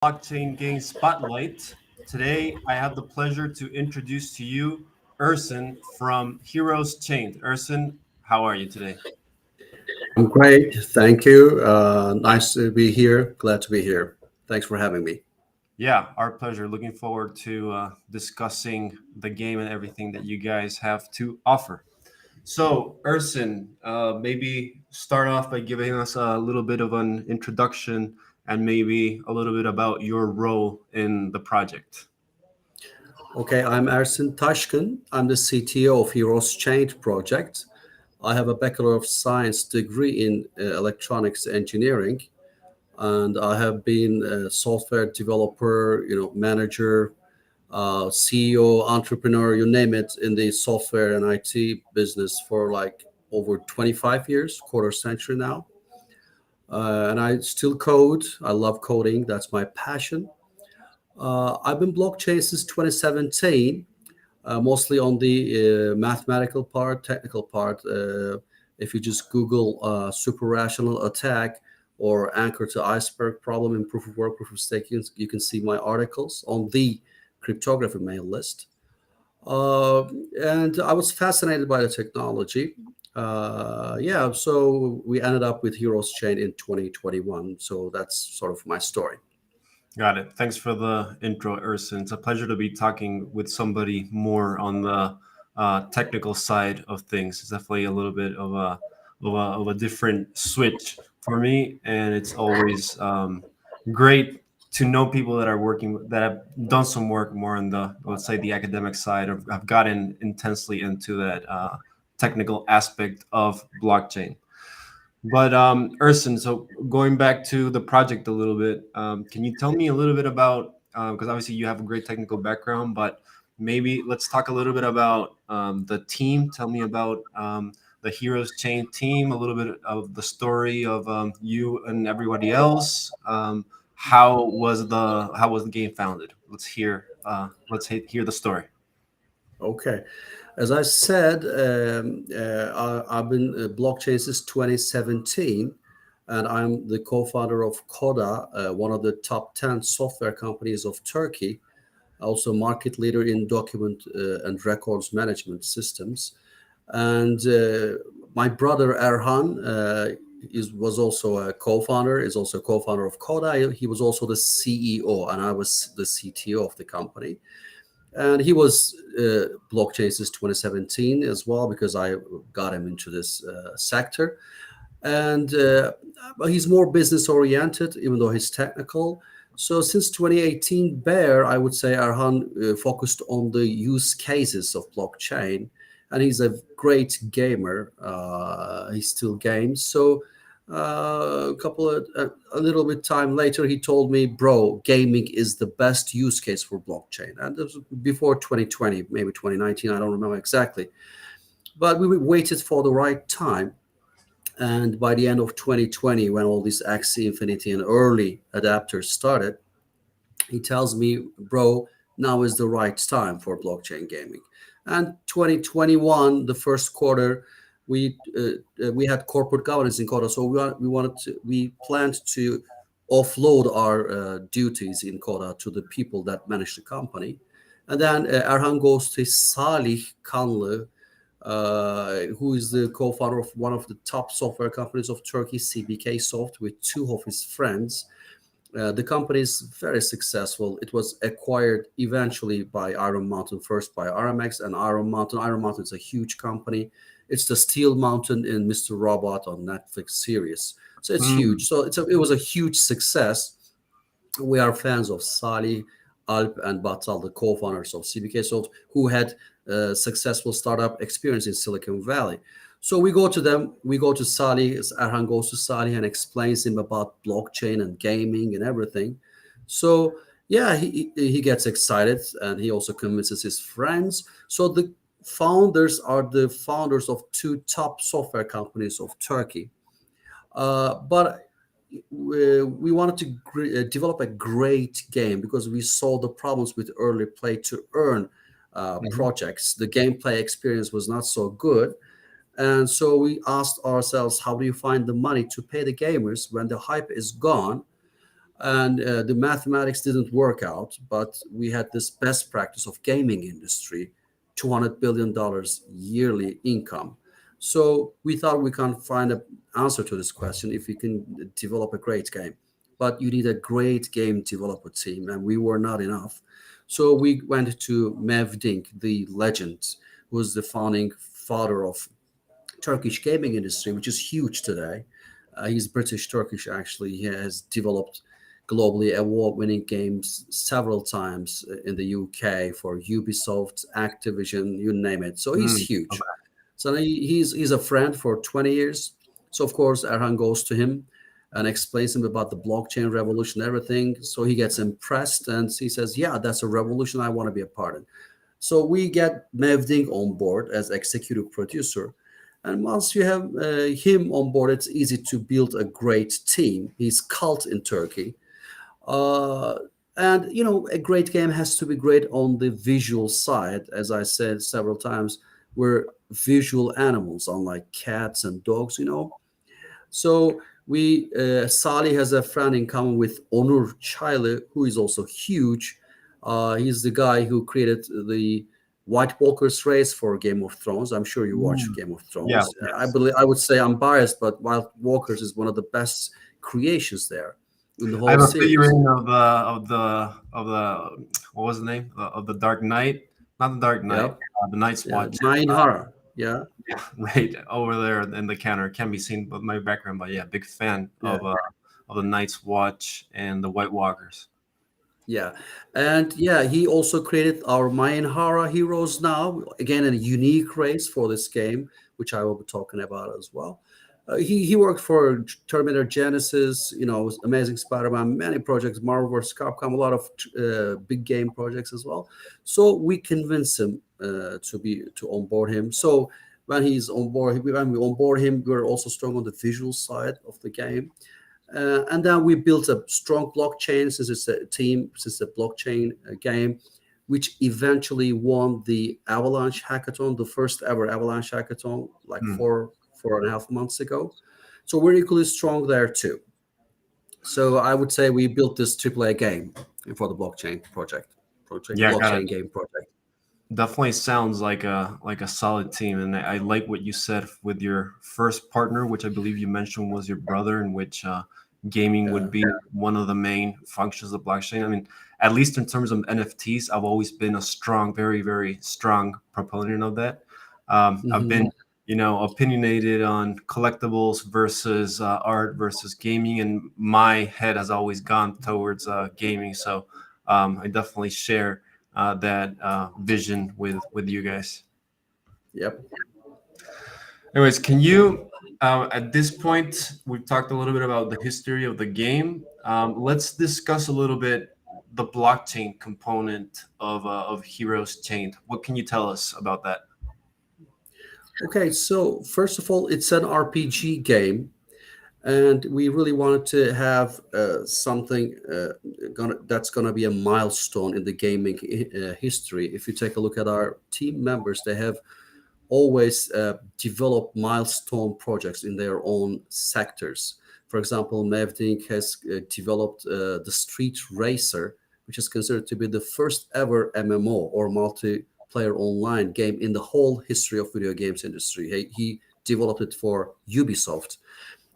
Blockchain Game Spotlight. Today, I have the pleasure to introduce to you Erson from Heroes Chained. Erson, how are you today? I'm great. Thank you. Nice to be here. Glad to be here. Thanks for having me. Yeah, our pleasure. Looking forward to discussing the game and everything that you guys have to offer. So, Erson, maybe start off by giving us a little bit of an introduction and maybe a little bit about your role in the project. Okay, I'm Erson Taşkın. I'm the CTO of Heroes Chained project. I have a Bachelor of Science degree in electronics engineering, and I have been a software developer, manager, CEO, entrepreneur, you name it, in the software and IT business for like over 25 years, quarter century now. And I still code. I love coding. That's my passion. I've been blockchain since 2017, mostly on the mathematical part, technical part. If you just Google super rational attack or anchor to iceberg problem in proof of work, proof of stake, you can see my articles on the cryptography mail list. Uh, and I was fascinated by the technology. Yeah, so we ended up with Heroes Chain in 2021. So that's sort of my story. Got it. Thanks for the intro, Erson. It's a pleasure to be talking with somebody more on the technical side of things. It's definitely a little bit of a different switch for me, and it's always great to know people that are working that have done some work more on the, let's say, the academic side, or have gotten intensely into that technical aspect of blockchain. But Erson, so going back to the project a little bit, can you tell me a little bit about, because obviously you have a great technical background, but maybe let's talk a little bit about the team. Tell me about the Heroes Chain team, a little bit of the story of you and everybody else. How was the game founded? Let's hear the story. Okay. As I said, I've been blockchain since 2017, and I'm the co-founder of Koda, one of the top 10 software companies of Turkey, also market leader in document and records management systems. And my brother Erhan was also a co-founder, is also co-founder of Koda. He was also the CEO, and I was the CTO of the company. And he was blockchain since 2017 as well, because I got him into this sector. And but he's more business oriented, even though he's technical. So since 2018 bear, I would say Arhan focused on the use cases of blockchain, and he's a great gamer. He still games. So a little bit time later, he told me, "Bro, gaming is the best use case for blockchain." And this was before 2020, maybe 2019. I don't remember exactly, but we waited for the right time. And by the end of 2020, when all these Axie Infinity and early adapters started, he tells me, "Bro, now is the right time for blockchain gaming." And 2021, the first quarter, we had corporate governance in Koda, so we planned to offload our duties in Koda to the people that manage the company. And then Erhan goes to Salih Kanlı, who is the co-founder of one of the top software companies of Turkey, CBK Soft, with two of his friends. The company is very successful. It was acquired eventually by Iron Mountain, first by RMX and Iron Mountain. Iron Mountain is a huge company. It's the Steel Mountain in Mr. Robot on Netflix series. So it's huge. So it was a huge success. We are fans of Salih, Alp, and Batal, the co-founders of CBK Soft, who had successful startup experience in Silicon Valley. So we go to them, we go to Salih, Erhan goes to Salih and explains him about blockchain and gaming and everything. So yeah, he gets excited, and he also convinces his friends. So the founders are the founders of two top software companies of Turkey. But we wanted to develop a great game because we saw the problems with early play to earn projects. The gameplay experience was not so good. And so we asked ourselves, how do you find the money to pay the gamers when the hype is gone? and the mathematics didn't work out, but we had this best practice of gaming industry, $200 billion yearly income. So we thought we can find an answer to this question if we can develop a great game. But you need a great game developer team, and we were not enough. So we went to Mev Dink, the legend, who was the founding father of Turkish gaming industry, which is huge today. He's British Turkish actually. He has developed globally award-winning games several times in the UK for Ubisoft, Activision, you name it. So he's Mm, huge. okay. So he's a friend for 20 years. So of course Erhan goes to him and explains him about the blockchain revolution, everything. So he gets impressed and he says, "Yeah, that's a revolution I want to be a part of." So we get Mevding on board as executive producer. And once you have him on board, it's easy to build a great team. He's cult in Turkey. Uh, and, a great game has to be great on the visual side. As I said several times, we're visual animals, unlike cats and dogs. So Salih has a friend in common with Onur Çaylı, who is also huge. He's the guy who created the White Walkers race for Game of Thrones. I'm sure you watch Mm, Game of yeah, Thrones. I yes. believe I would say I'm biased, but White Walkers is one of the best creations there in the I whole have a series. figurine of the what was the name of the Dark Knight? Not the Dark Knight, Yep. the Night's Yeah. Watch. Main Hara. Yeah. Yeah, right over there in the counter. Can be seen by my background, but yeah, big fan Yeah. of the Night's Watch and the White Walkers. Yeah. And yeah, he also created our Mayan Hara heroes now. Again, a unique race for this game, which I will be talking about as well. He worked for Terminator Genesis, Amazing Spider-Man, many projects, Marvel vs. Capcom, a lot of big game projects as well. So we convinced him to onboard him. So when we onboard him, we're also strong on the visual side of the game. And then we built a strong blockchain since it's a team, since it's a blockchain game, which eventually won the Avalanche hackathon, the first ever Avalanche hackathon, like Hmm. 4.5 months ago. So we're equally strong there too. So I would say we built this AAA game for the blockchain Yeah, got it. blockchain game project. Definitely sounds like a solid team, and I like what you said with your first partner, which I believe you mentioned was your brother, in which gaming would Yeah. be one of the main functions of blockchain. I mean, at least in terms of NFTs, I've always been a strong, very, very strong proponent of that. I've Hmm. been, opinionated on collectibles versus art versus gaming, and my head has always gone towards gaming. So I definitely share that vision with you guys. Yep. Anyways, can you at this point we've talked a little bit about the history of the game. Let's discuss a little bit the blockchain component of Heroes Chained. What can you tell us about that? Okay, so first of all, it's an RPG game, and we really wanted to have something that's gonna be a milestone in the gaming history. If you take a look at our team members, they have always developed milestone projects in their own sectors. For example, Mevdink has developed the Street Racer, which is considered to be the first ever MMO or multiplayer online game in the whole history of video games industry. He developed it for Ubisoft.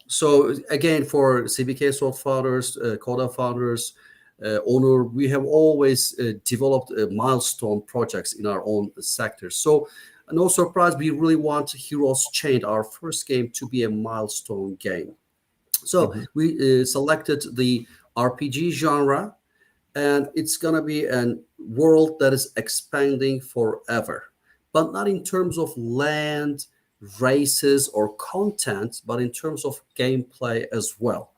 So again, for CBK Salt founders, Coda founders, Onur, we have always developed milestone projects in our own sector. So no surprise, we really want Heroes Chained, our first game, to be a milestone game. So Mhm. we selected the RPG genre, and it's going to be a world that is expanding forever, but not in terms of land, races, or content, but in terms of gameplay as well.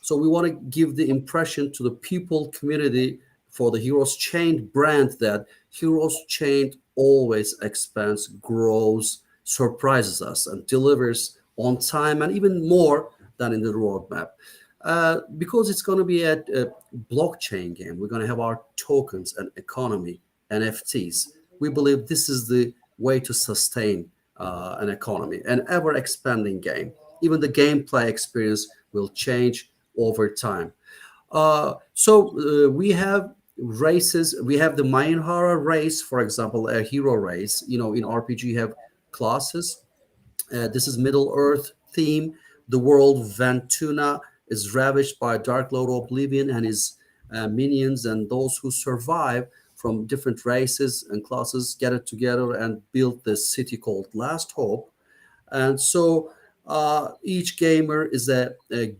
So we want to give the impression to the people community for the Heroes Chained brand that Heroes Chained always expands, grows, surprises us, and delivers on time and even more than in the roadmap. Because it's going to be a blockchain game, we're going to have our tokens and economy, NFTs. We believe this is the way to sustain an economy, an ever expanding game. Even the gameplay experience will change over time. We have races. We have the Mayanhara race, for example, a hero race. In RPG you have classes. This is Middle Earth theme. The world Ventuna is ravaged by Dark Lord Oblivion and his minions, and those who survive from different races and classes get it together and build this city called Last Hope. And so each gamer is a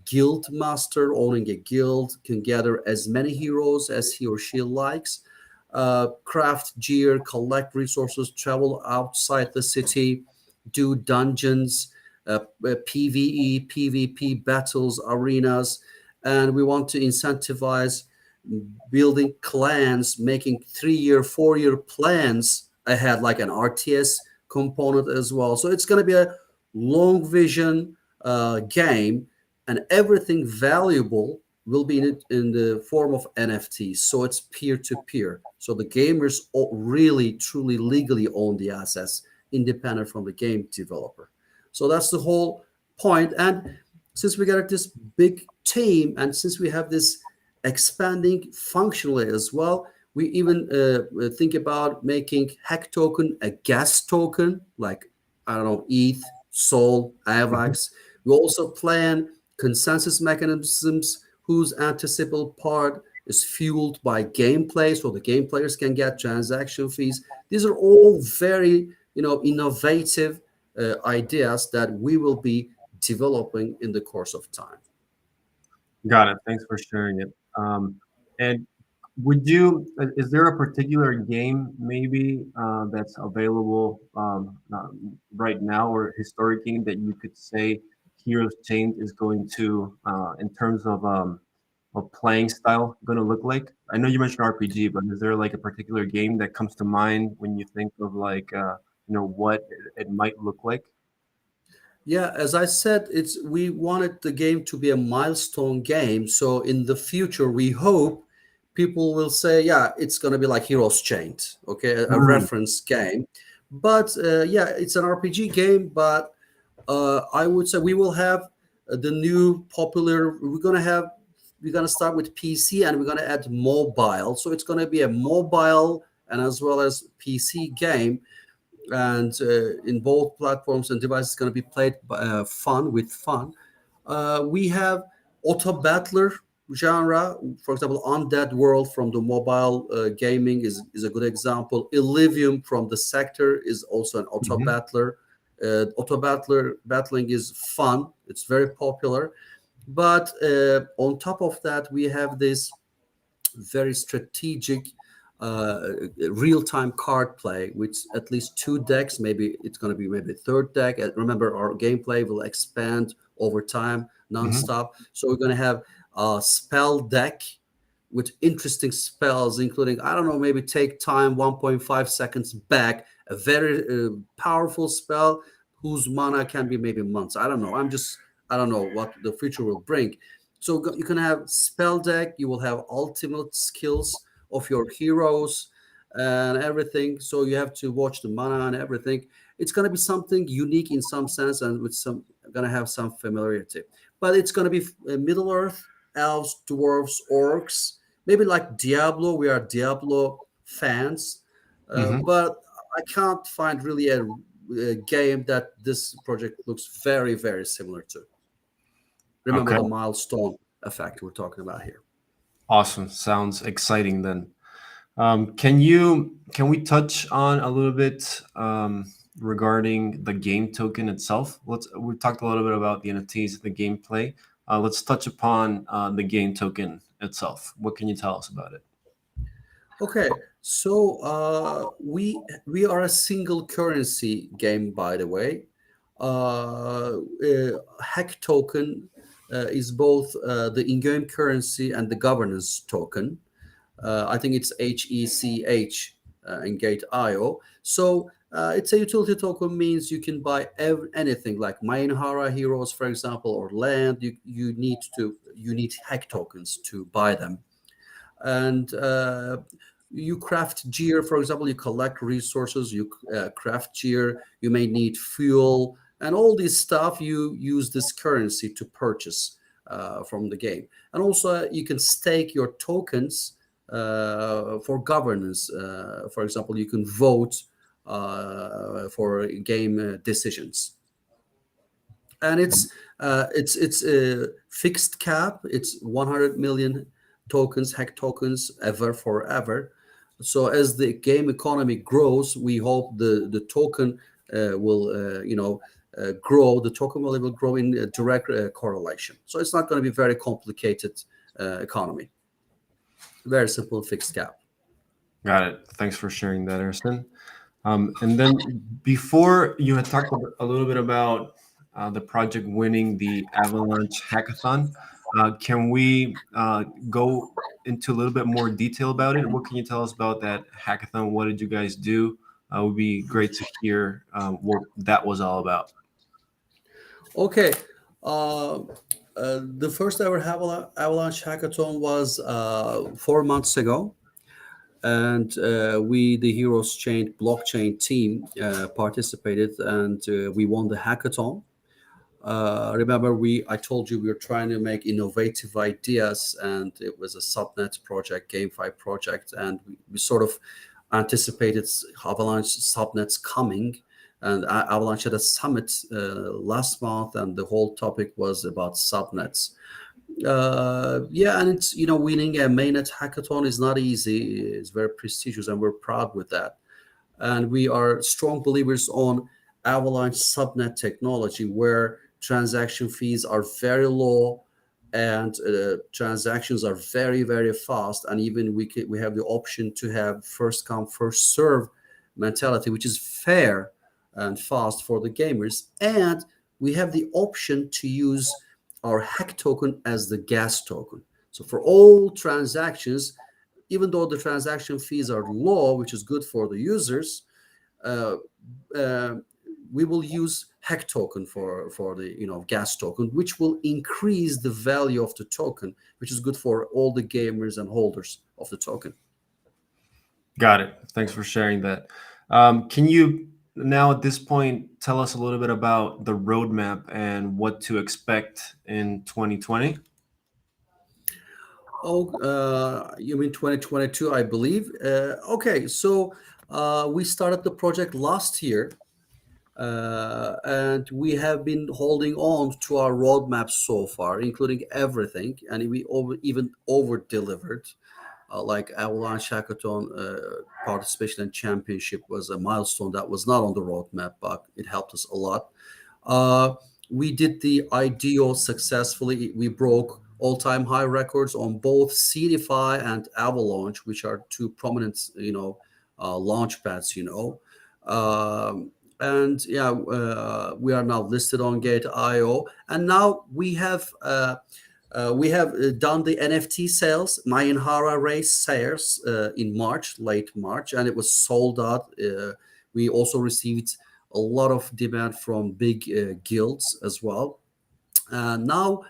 guild master owning a guild, can gather as many heroes as he or she likes, craft gear, collect resources, travel outside the city, do dungeons, PvE, PvP battles, arenas. And we want to incentivize building clans, making 3 year, 4 year plans ahead, like an RTS component as well. So it's going to be a long vision game, and everything valuable will be in the form of NFTs. So it's peer to peer. So the gamers really, truly, legally own the assets, independent from the game developer. So that's the whole point. And since we got this big team, and since we have this expanding functionally as well, we even think about making hack token a gas token, like, I don't know, ETH, Sol, Mhm. AVAX. We also plan consensus mechanisms whose anticipable part is fueled by gameplay, so the game players can get transaction fees. These are all very, innovative ideas that we will be developing in the course of time. Got it. Thanks for sharing it. And is there a particular game maybe that's available right now, or historic game that you could say Heroes Chain is going to, in terms of playing style, going to look like? I know you mentioned RPG, but is there like a particular game that comes to mind when you think of like, what it might look like? Yeah, as I said, it's we wanted the game to be a milestone game. So in the future, we hope people will say, yeah, it's going to be like Heroes Chained, okay, a Mm, reference game. But yeah, it's an RPG game. But I would say we will have the new popular. We're gonna start with PC, and we're gonna add mobile. So it's gonna be a mobile and as well as PC game, and in both platforms and devices, going to be played fun with fun. We have auto battler genre, for example, Undead World from the mobile gaming is a good example. Illivium from the sector is also an auto mhm, battler. Auto battler battling is fun, it's very popular. But on top of that, we have this very strategic real-time card play with at least two decks. Maybe it's going to be maybe a third deck. Remember, our gameplay will expand over time mhm. nonstop, so we're going to have a spell deck with interesting spells, including, I don't know, maybe take time 1.5 seconds back, a very powerful spell whose mana can be maybe months. I don't know. I don't know what the future will bring. So you can have spell deck, you will have ultimate skills of your heroes and everything. So you have to watch the mana and everything. It's going to be something unique in some sense, and with some going to have some familiarity. But it's going to be Middle Earth, elves, dwarves, orcs, maybe like Diablo. We are Diablo fans, Mhm. but I can't find really a game that this project looks very, very similar to. Remember Okay. the milestone effect we're talking about here. Awesome. Sounds exciting then. Can we touch on a little bit regarding the game token itself? We talked a little bit about the NFTs, the gameplay. Let's touch upon the game token itself. What can you tell us about it? Okay, so we are a single currency game, by the way. Hack token is both the in-game currency and the governance token. I think it's HECH in Gate.io. So it's a utility token, means you can buy anything like Mainhara heroes, for example, or land. You need hack tokens to buy them, and you craft gear. For example, you collect resources, you craft gear. You may need fuel and all this stuff. You use this currency to purchase. from the game. And also, you can stake your tokens for governance. For example, you can vote for game decisions, and it's a fixed cap. It's 100 million tokens, hack tokens, ever forever. So as the game economy grows, we hope the token will grow. The token will grow in direct correlation. So it's not going to be very complicated economy. Very simple fixed cap. Got it. Thanks for sharing that, Erson. And then before you had talked a little bit about the project winning the Avalanche hackathon. Can we go into a little bit more detail about it? What can you tell us about that hackathon? What did you guys do? It would be great to hear what that was all about. Okay. Uh, the first ever Avalanche hackathon was 4 months ago, and we, the Heroes Chain blockchain team, participated, and we won the hackathon. Remember, I told you we were trying to make innovative ideas, and it was a subnet project, GameFi project, and we sort of anticipated Avalanche subnets coming. And Avalanche had a summit last month, and the whole topic was about subnets. Yeah, and it's, winning a mainnet hackathon is not easy. It's very prestigious, and we're proud with that. And we are strong believers on Avalanche subnet technology, where transaction fees are very low, and transactions are very, very fast. And even we have the option to have first come first serve mentality, which is fair and fast for the gamers. And we have the option to use our hack token as the gas token. So for all transactions, even though the transaction fees are low, which is good for the users, uh, uh, we will use hack token for the gas token, which will increase the value of the token, which is good for all the gamers and holders of the token. Got it. Thanks for sharing that. Can you now at this point tell us a little bit about the roadmap and what to expect in 2020? Oh, you mean 2022, I believe. Okay, so we started the project last year, and we have been holding on to our roadmap so far, including everything, and we even over delivered. Like Avalanche Hackathon participation and championship was a milestone that was not on the roadmap, but it helped us a lot. Uh, we did the IDO successfully. We broke all-time high records on both CDFI and Avalanche, which are two prominent, launch pads. And yeah, we are now listed on Gate.io, and now we have done the NFT sales, Mayan Hara race sales in March, late March, and it was sold out. We also received a lot of demand from big guilds as well. Now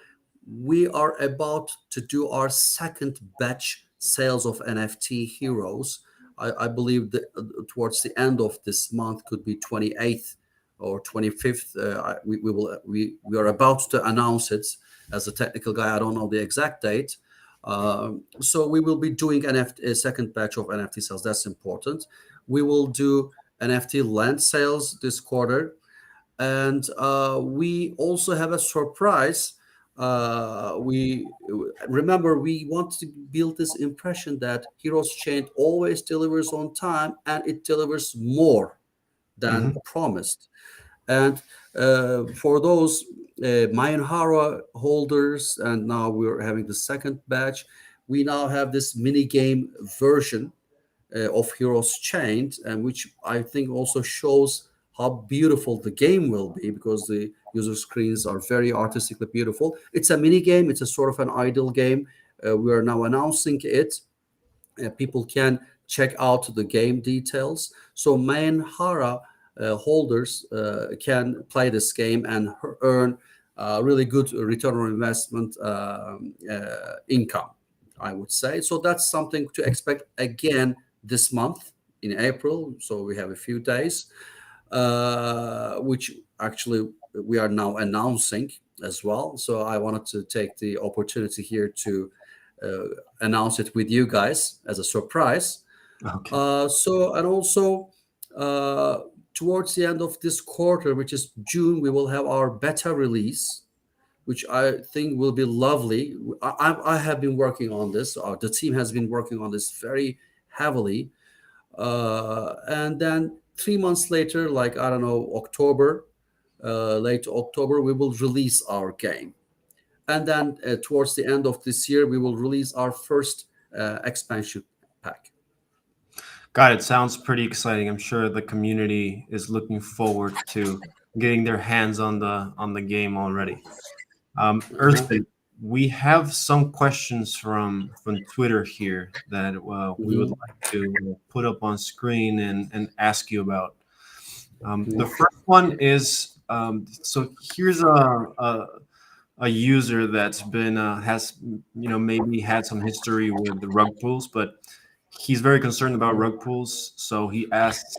we are about to do our second batch sales of NFT heroes. I believe that towards the end of this month, could be 28th or 25th. We are about to announce it. As a technical guy, I don't know the exact date. So we will be doing a second batch of NFT sales. That's important. We will do NFT land sales this quarter, and we also have a surprise. We remember we want to build this impression that Heroes Chain always delivers on time, and it delivers more than Mhm. promised. And for those Mayan Hara holders, and now we're having the second batch, we now have this mini game version of Heroes Chained, and which I think also shows how beautiful the game will be, because the user screens are very artistically beautiful. It's a mini game. It's a sort of an idle game. We are now announcing it. People can check out the game details. So main Hara holders can play this game and earn really good return on investment income, I would say. So that's something to expect again this month in April. So we have a few days, which actually we are now announcing. as well. So I wanted to take the opportunity here to uh, announce it with you guys as a surprise. Okay. And also uh, towards the end of this quarter, which is June, we will have our beta release, which I think will be lovely. I have been working on this. The team has been working on this very heavily. And then 3 months later, like I don't know, October, late October, we will release our game. And then towards the end of this year, we will release our first expansion pack. Got it. Sounds pretty exciting. I'm sure the community is looking forward to getting their hands on the game already. Uh-huh. Erson, we have some questions from Twitter here that we would Mhm. like to put up on screen and ask you about. The Mhm. first one is so here's a user that's been has maybe had some history with the rug pulls, but he's very concerned about rug pulls. So he asks,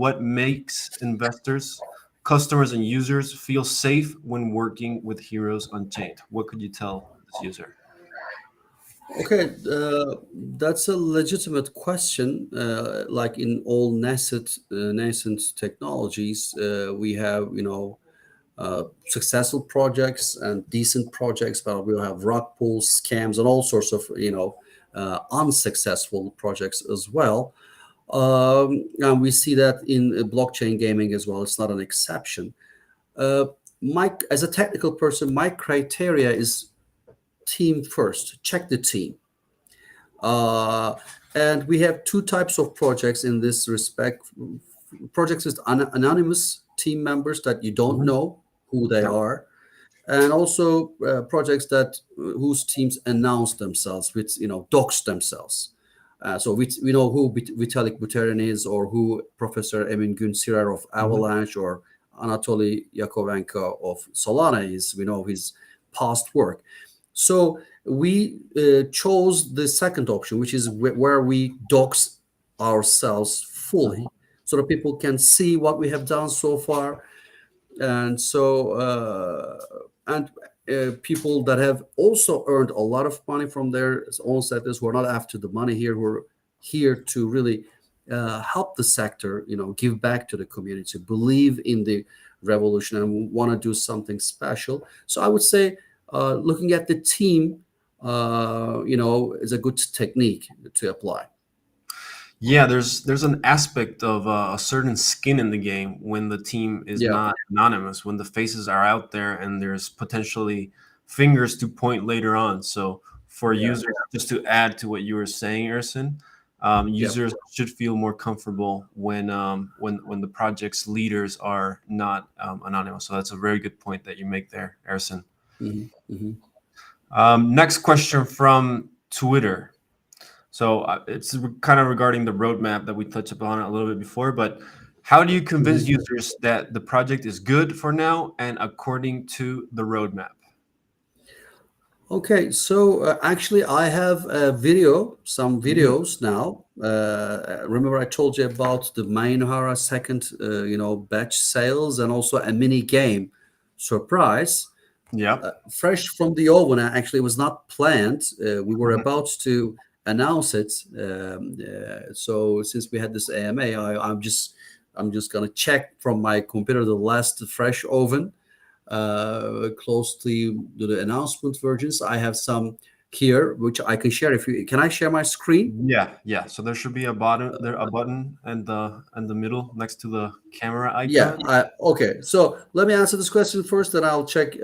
what makes investors, customers, and users feel safe when working with Heroes Unchained? What could you tell this user? Okay, that's a legitimate question. Like in all nascent technologies, we have successful projects and decent projects, but we'll have rug pulls, scams, and all sorts of unsuccessful projects as well. And we see that in blockchain gaming as well. It's not an exception. Uh, as a technical person, my criteria is team first. Check the team. Uh, and we have two types of projects in this respect. Projects with anonymous team members that you don't Mhm. know who they Yep. are, and also projects that whose teams announce themselves, with dox themselves. So we know who Vitalik Buterin is, or who Professor Emin Gün Sirer of Mhm. Avalanche, or Anatoly Yakovenko of Solana is. We know his past work. So we chose the second option, which is where we dox ourselves Mhm. fully, so that people can see what we have done so far. And so and people that have also earned a lot of money from their own sectors, who are not after the money here, who are here to really help the sector, give back to the community, believe in the revolution, and want to do something special. So I would say looking at the team is a good technique to apply. Yeah, there's an aspect of a certain skin in the game when the team is Yeah. not anonymous, when the faces are out there and there's potentially fingers to point later on. So for Yeah. users, just to add to what you were saying, Erson, Yeah. users should feel more comfortable when the project's leaders are not anonymous. So that's a very good point that you make there, Erson. Hmm. Hmm. Next question from Twitter. So it's kind of regarding the roadmap that we touched upon a little bit before, but how do you convince Hmm. users that the project is good for now and according to the roadmap? Okay, so actually, I have some Mhm. videos now. Remember, I told you about the Mainohara second, batch sales, and also a mini game surprise, Yep. fresh from the oven. Actually, it was not planned. We were Mhm. about to announce it. So since we had this AMA, I'm just gonna check from my computer the last fresh oven closely to the announcement versions. I have some here which I can share. If you can, I share my screen. Yeah, yeah. So there should be a button and the middle next to the camera Yeah. icon. Okay. So let me answer this question first, then I'll check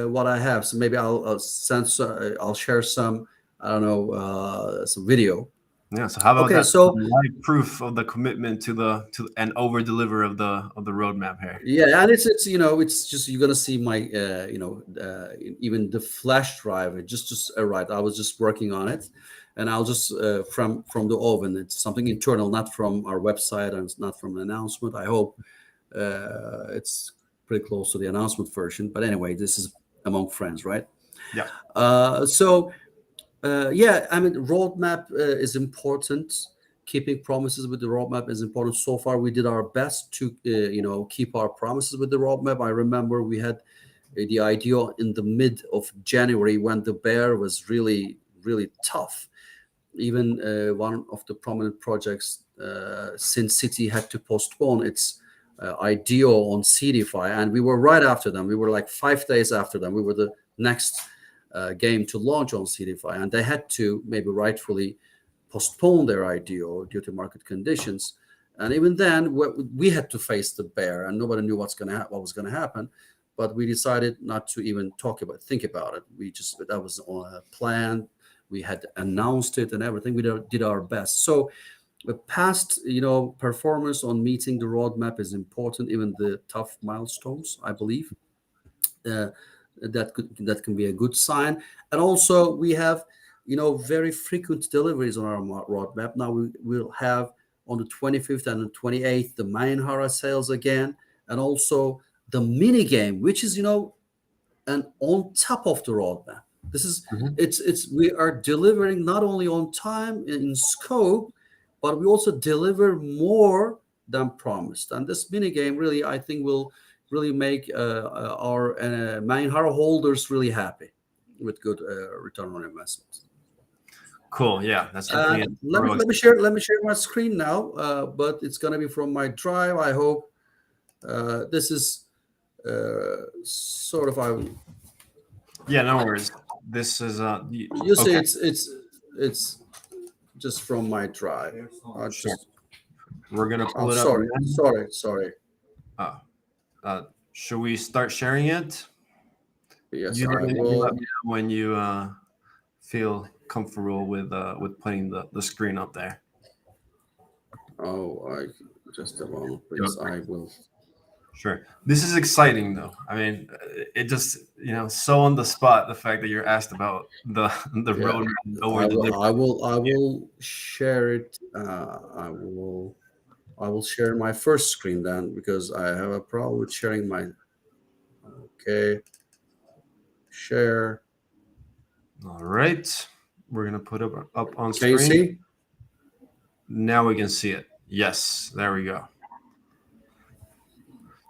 what I have. So maybe I'll share some. I don't know, some video. Yeah. So how about Okay. that So live proof of the commitment to and over deliver of the roadmap here? yeah, and it's it's just you're gonna see my even the flash drive. It just arrived. I was just working on it, and I'll just from the oven. It's something internal, not from our website, and it's not from an announcement. I hope it's pretty close to the announcement version. But anyway, this is among friends, right? Yeah. So yeah, I mean, roadmap is important. Keeping promises with the roadmap is important. So far, we did our best to keep our promises with the roadmap. I remember we had the IDO in the mid of January when the bear was really, really tough. Even one of the prominent projects, Sin City, had to postpone its IDO on CDFI, and we were right after them. We were like 5 days after them. We were the next game to launch on CDFI, and they had to, maybe rightfully, postpone their IDO due to market conditions. And even then, we had to face the bear, and nobody knew what was going to happen. But we decided not to even think about it. That was on a plan. We had announced it and everything. We did our best. So the past, performance on meeting the roadmap is important, even the tough milestones, I believe. That can be a good sign. And also we have, very frequent deliveries on our roadmap. Now we will have on the 25th and the 28th the Mainhara sales again, and also the mini game, which is, and on top of the roadmap. This is we are delivering not only on time in scope, but we also deliver more than promised. And this mini game really, I think, will really make our Mainhara holders really happy with good return on investment. Cool. Yeah, that's definitely. Let me share my screen now, but it's gonna be from my drive. I hope this is sort of. Yeah, no worries. This is You see, it's just from my drive. Sure. We're gonna pull it sorry, up. Sorry. Should we start sharing it? Yes, I will. Let me know when you feel comfortable with putting the screen up there. Oh, just a moment, please. I will. Sure. This is exciting, though. I mean, it just so on the spot. The fact that you're asked about the road. I will share it. I will share my first screen then, because I have a problem with sharing my. Okay. Share. All right. We're gonna put it up on screen. Can you see? Now we can see it. Yes. There we go.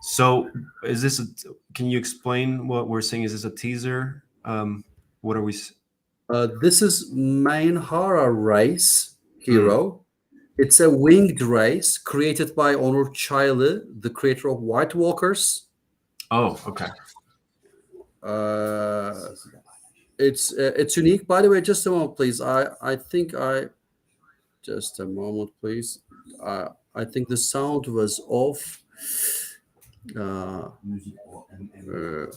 So, is this? Can you explain what we're seeing? Is this a teaser? What are we? This is Mainhara Race Hero. It's a winged race created by Onur Çaylı, the creator of White Walkers. Oh, okay. It's unique. By the way, just a moment, please. Just a moment, please. I think the sound was off.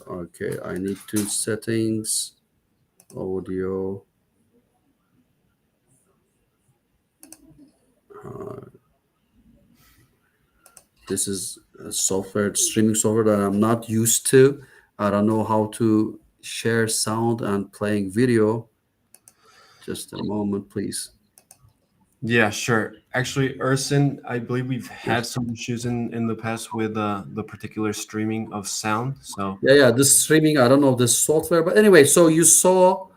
Okay, I need to settings, audio. This is a streaming software that I'm not used to. I don't know how to share sound and playing video. Just a moment, please. Yeah, sure. Actually, Erson, I believe we've had some issues in the past with the particular streaming of sound. So yeah, this streaming, I don't know this software, but anyway, so you saw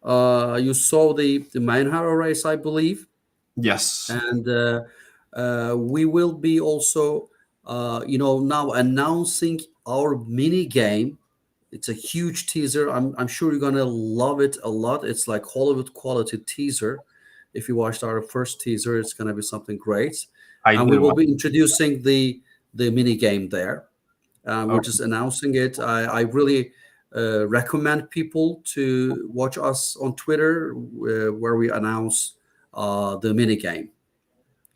the Mainhara race, I believe. Yes. And we will be also now announcing our mini game. It's a huge teaser. I'm sure you're gonna love it a lot. It's like Hollywood quality teaser. If you watched our first teaser, it's gonna be something great. We will be introducing the mini game there. We're just announcing it. I really recommend people to watch us on Twitter, where we announce the mini game,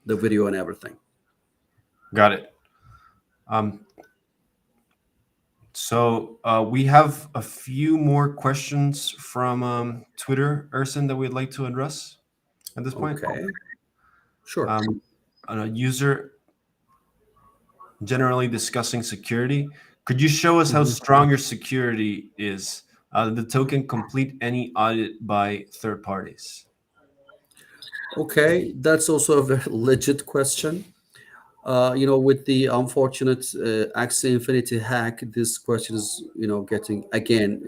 the video and everything. Got it. So we have a few more questions from Twitter, Erson, that we'd like to address at this point. Okay. Sure. A user generally discussing security. Could you show us how strong your security is? The token complete any audit by third parties? Okay, that's also a very legit question. With the unfortunate Axie Infinity hack, this question is, getting again,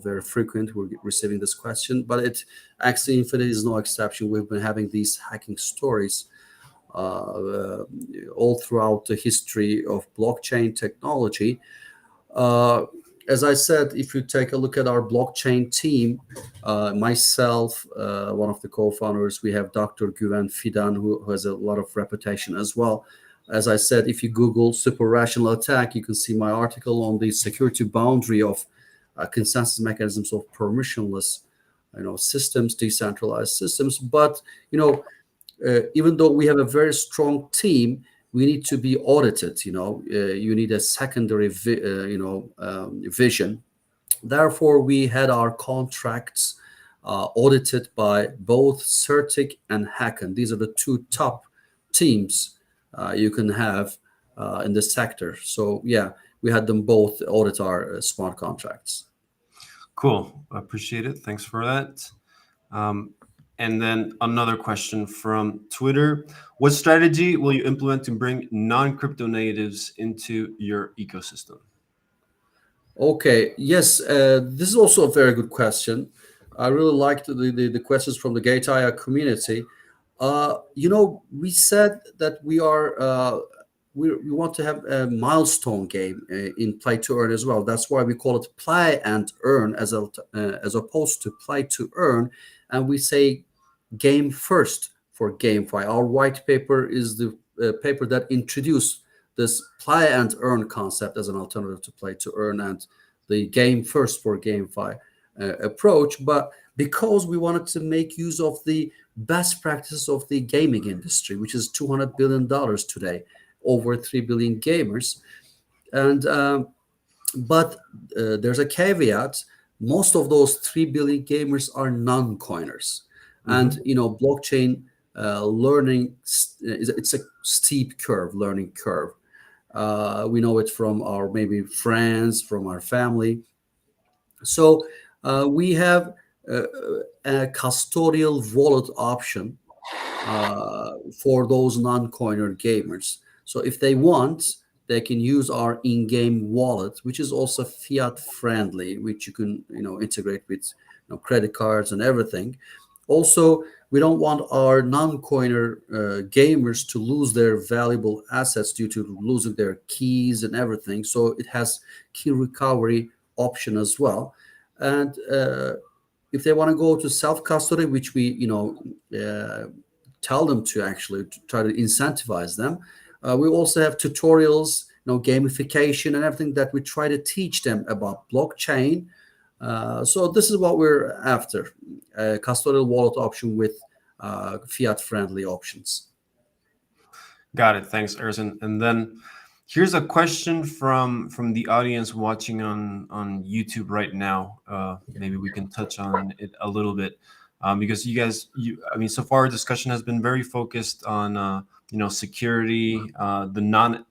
very frequent. We're receiving this question, but Axie Infinity is no exception. We've been having these hacking stories all throughout the history of blockchain technology. as I said, if you take a look at our blockchain team, myself, one of the co-founders, we have Dr. Güven Fidan, who has a lot of reputation as well. As I said, if you Google super rational attack, you can see my article on the security boundary of consensus mechanisms of permissionless, systems, decentralized systems. But even though we have a very strong team, we need to be audited. You need a secondary, vision. Therefore, we had our contracts audited by both Certic and Hacken. These are the two top teams you can have in this sector. So yeah, we had them both audit our smart contracts. Cool. I appreciate it. Thanks for that. And then another question from Twitter. What strategy will you implement to bring non-crypto natives into your ecosystem? Okay, yes, this is also a very good question. I really liked the questions from the Gateia community. We said that we want to have a milestone game in play to earn as well. That's why we call it play and earn as opposed to play to earn, and we say game first for GameFi. Our white paper is the paper that introduced this play and earn concept as an alternative to play to earn and the game first for GameFi approach. But because we wanted to make use of the best practices of the gaming industry, which is $200 billion today, over 3 billion gamers, and but there's a caveat. Most of those 3 billion gamers are non-coiners. And blockchain learning it's a steep learning curve. We know it from our maybe friends, from our family. So we have a custodial wallet option for those non-coiner gamers. So if they want, they can use our in-game wallet, which is also fiat friendly, which you can integrate with credit cards and everything. Also, we don't want our non-coiner gamers to lose their valuable assets due to losing their keys and everything. So it has key recovery option as well. And if they want to go to self-custody, which we tell them to actually try to incentivize them, we also have tutorials, gamification and everything that we try to teach them about blockchain. So this is what we're after, a custodial wallet option with fiat-friendly options. Got it. Thanks, Erson. And then here's a question from the audience watching on YouTube right now. Maybe we can touch on it a little bit because so far our discussion has been very focused on security, the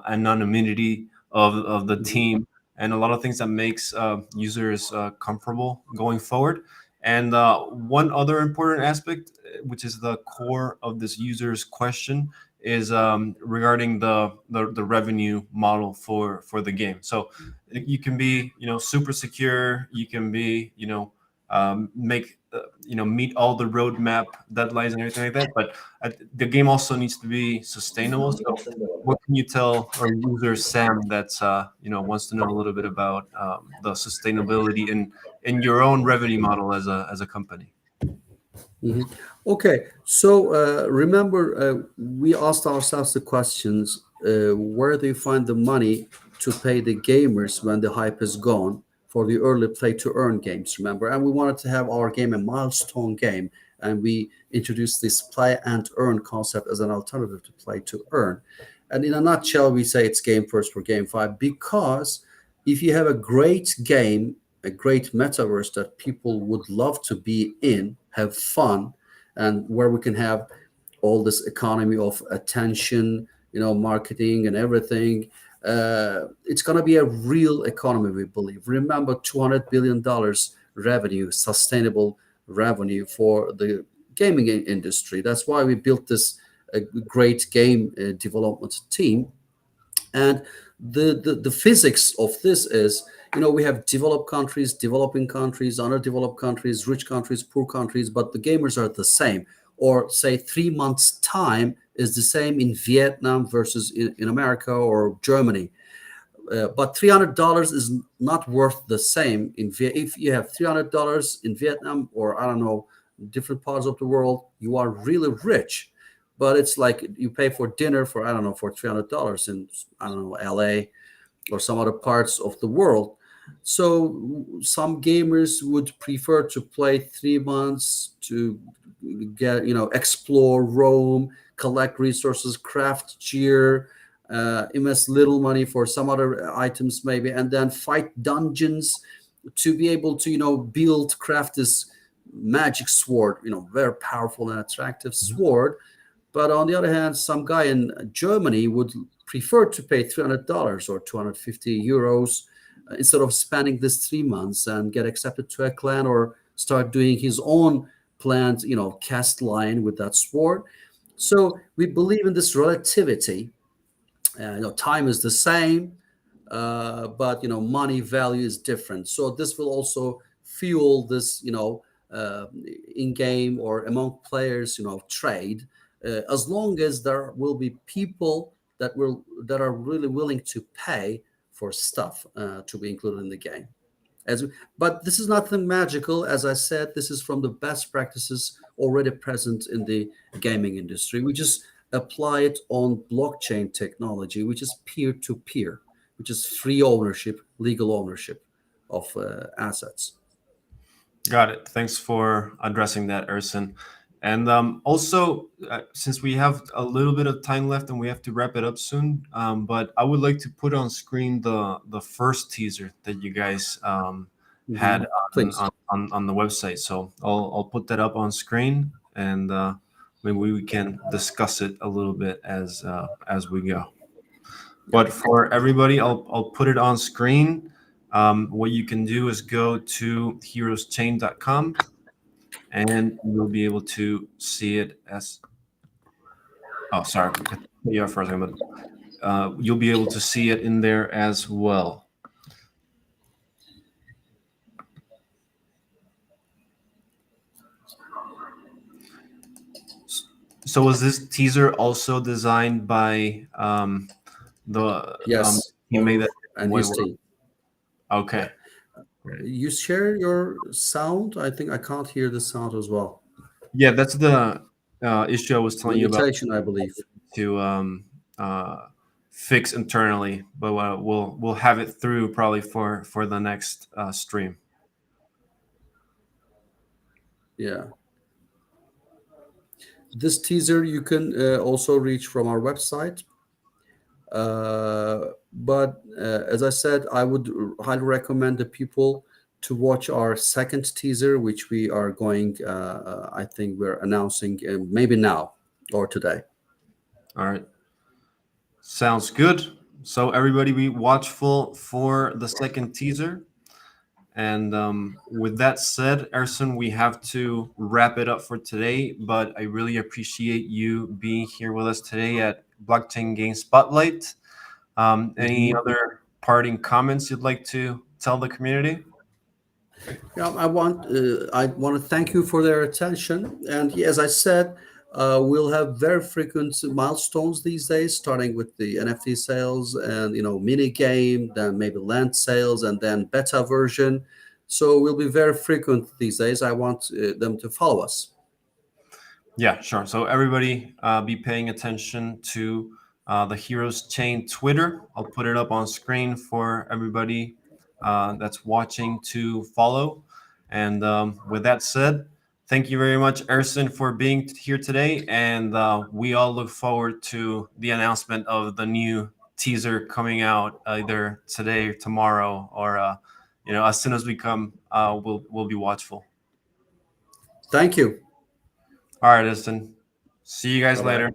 anonymity of the team, and a lot of things that makes users comfortable going forward. And one other important aspect, which is the core of this user's question, is regarding the revenue model for the game. So you can be super secure, you can be meet all the roadmap deadlines and everything like that, but the game also needs to be sustainable. So what can you tell our user Sam that's wants to know a little bit about the sustainability in your own revenue model as a company? Mm-hmm. Okay, so remember, we asked ourselves the questions: where do you find the money to pay the gamers when the hype is gone for the early play to earn games? Remember, and we wanted to have our game a milestone game, and we introduced this play and earn concept as an alternative to play to earn. And in a nutshell, we say it's game first for GameFi because if you have a great game, a great metaverse that people would love to be in, have fun, and where we can have all this economy of attention, marketing and everything, it's going to be a real economy, we believe. Remember, $200 billion revenue, sustainable revenue for the gaming industry. That's why we built this great game development team. And the physics of this is, we have developed countries, developing countries, underdeveloped countries, rich countries, poor countries, but the gamers are the same. Or say 3 months time is the same in Vietnam versus in America or Germany. but $300 is not worth the same if you have $300 in Vietnam, or I don't know, different parts of the world, you are really rich. But it's like you pay for dinner for, I don't know, for $300 in, I don't know, LA or some other parts of the world. So some gamers would prefer to play 3 months to get, explore, roam, collect resources, craft gear, invest little money for some other items maybe, and then fight dungeons to be able to, build, craft this magic sword, very powerful and attractive sword. But on the other hand, some guy in Germany would prefer to pay $300 or 250 euros instead of spending this 3 months and get accepted to a clan or start doing his own planned, cast line with that sword. So we believe in this relativity. Time is the same, but money value is different. So this will also fuel this, in game or among players, trade, as long as there will be people that are really willing to pay for stuff to be included in the game. But this is nothing magical. As I said, this is from the best practices already present in the gaming industry. We just apply it on blockchain technology, which is peer to peer, which is free ownership, legal ownership of assets. Got it. Thanks for addressing that, Erson. And also, since we have a little bit of time left and we have to wrap it up soon, but I would like to put on screen the first teaser that you guys had Please. on the website. So I'll put that up on screen, and maybe we can discuss it a little bit as we go. But for everybody, I'll put it on screen. What you can do is go to heroeschain.com, and you'll be able to see it as. Oh, sorry, yeah, for a second, but you'll be able to see it in there as well. So was this teaser also designed by the Yes, teammate that and his team. Okay. You share your sound. I think I can't hear the sound as well. Yeah, that's the issue I was telling you about Limitation, I believe. to fix internally, but we'll have it through probably for the next stream. Yeah. This teaser you can also reach from our website. But as I said, I would highly recommend the people to watch our second teaser, which we are going, I think we're announcing maybe now or today. All right. Sounds good. So everybody be watchful for the second teaser. And with that said, Erson, we have to wrap it up for today, but I really appreciate you being here with us today at Blockchain Game Spotlight. Any other parting comments you'd like to tell the community? Yeah, I want to thank you for their attention. And as I said, we'll have very frequent milestones these days, starting with the NFT sales and mini game, then maybe land sales, and then beta version. So we'll be very frequent these days. I want them to follow us. Yeah, sure. So everybody be paying attention to the Heroes Chain Twitter. I'll put it up on screen for everybody that's watching to follow. And with that said, thank you very much, Erson, for being here today. And we all look forward to the announcement of the new teaser coming out either today or tomorrow, or as soon as we come, we'll be watchful. Thank you. All right, Erson. See you guys Bye-bye. later.